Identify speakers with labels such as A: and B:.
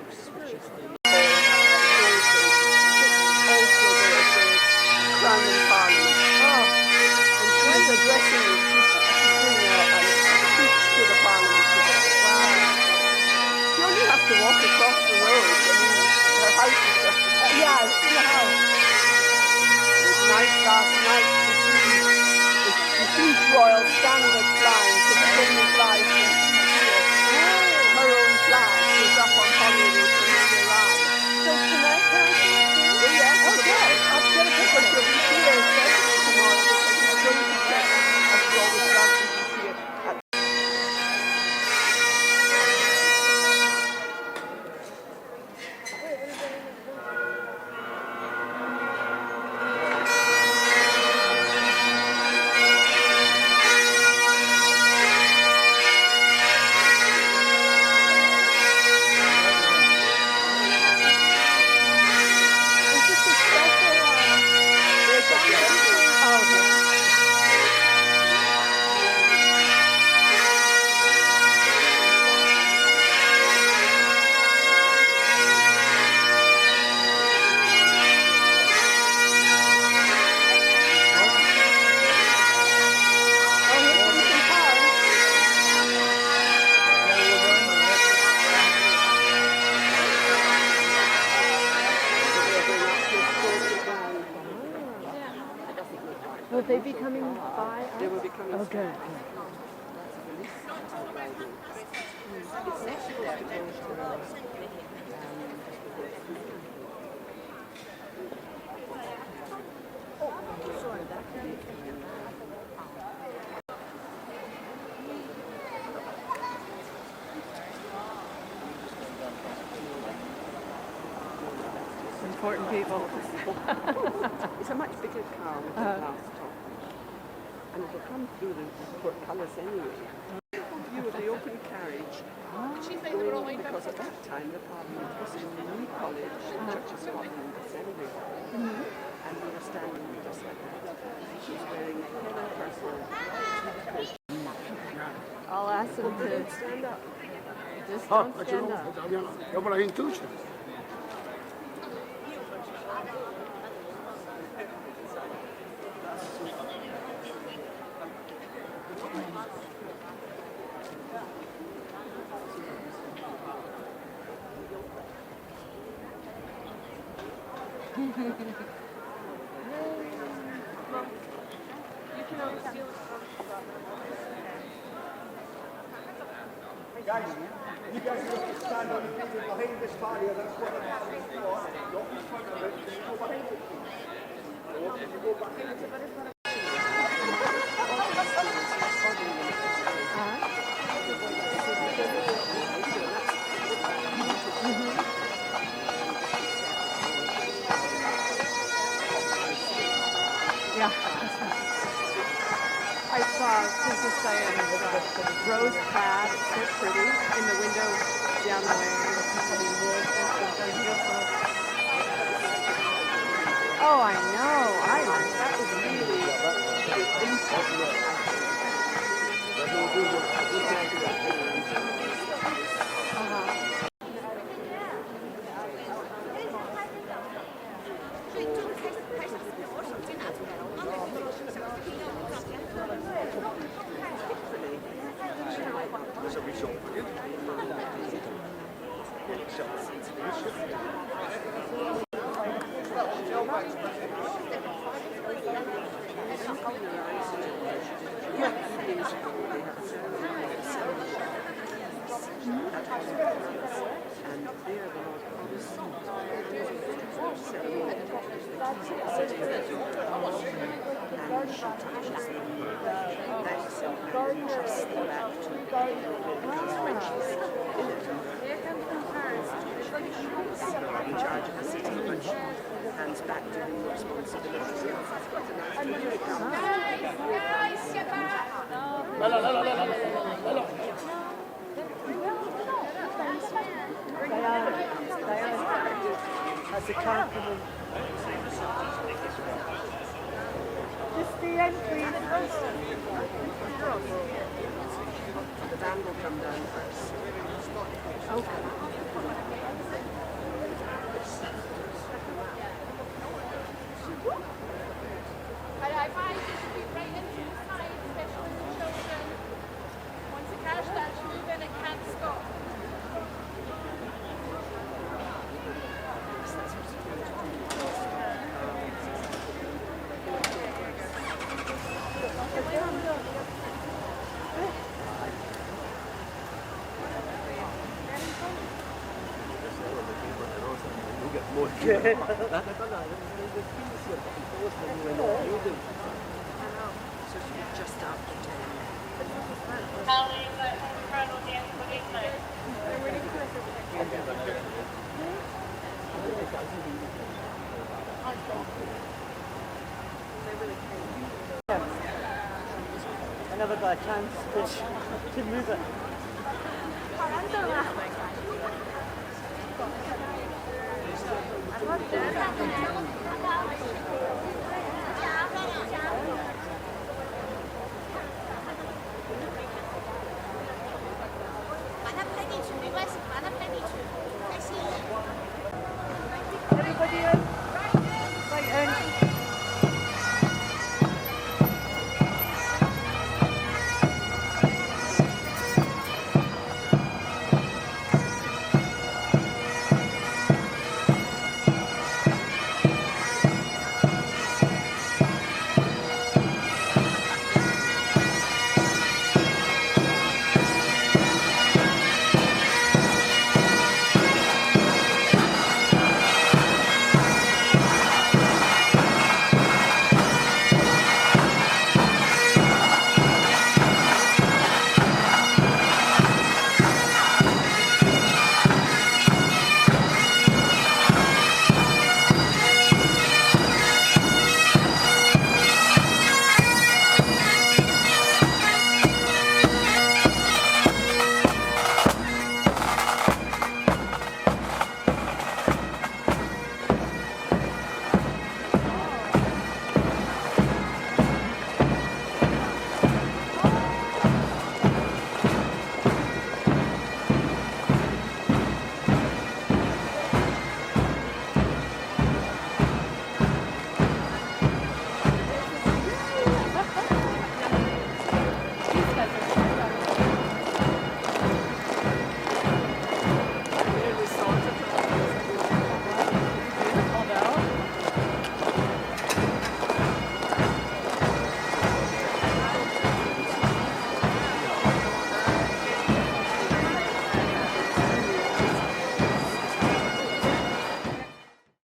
A: House, which is the also the Crown and Parliament. And she's addressing it. She's doing a speech to the Parliament today. Wow. She only has to walk across the road. I mean, her house is just
B: yeah, it's in the house.
A: It was nice last night to see the huge royal standard flying to the Queen of Life and here. Her own flag was up on Holyrood when she arrived.
B: So tonight,
A: Oh yes,
B: okay. I'll get a picture.
A: But you'll be here especially tomorrow because it's going to check, as she always does when she's here.
B: Will they be coming by?
A: They will be coming.
B: Oh, good. Important people.
A: It's a much bigger car with a glass top. And it'll come through the portcullis anyway. View of the open carriage. Because at that time the Parliament was in the New College, Church of Scotland Assembly Hall. And we were standing just like that. She's wearing her personal.
B: I'll ask them to
A: Stand up.
B: just don't stand up.
C: Ja, maar geen toestand. Guys, you guys have to stand on the people behind this barrier. That's what I'm asking for. Not in front of it, just go behind it. Or if you go behind it.
B: Yeah. I saw Princess Diana's rose plaid, it's so pretty, in the window down the way. Oh, I know. That was hands back to the responsibility. As a compliment. Just the entry. The band will come down first. Okay.
A: So she was just after 10.
D: I never got a chance to move it.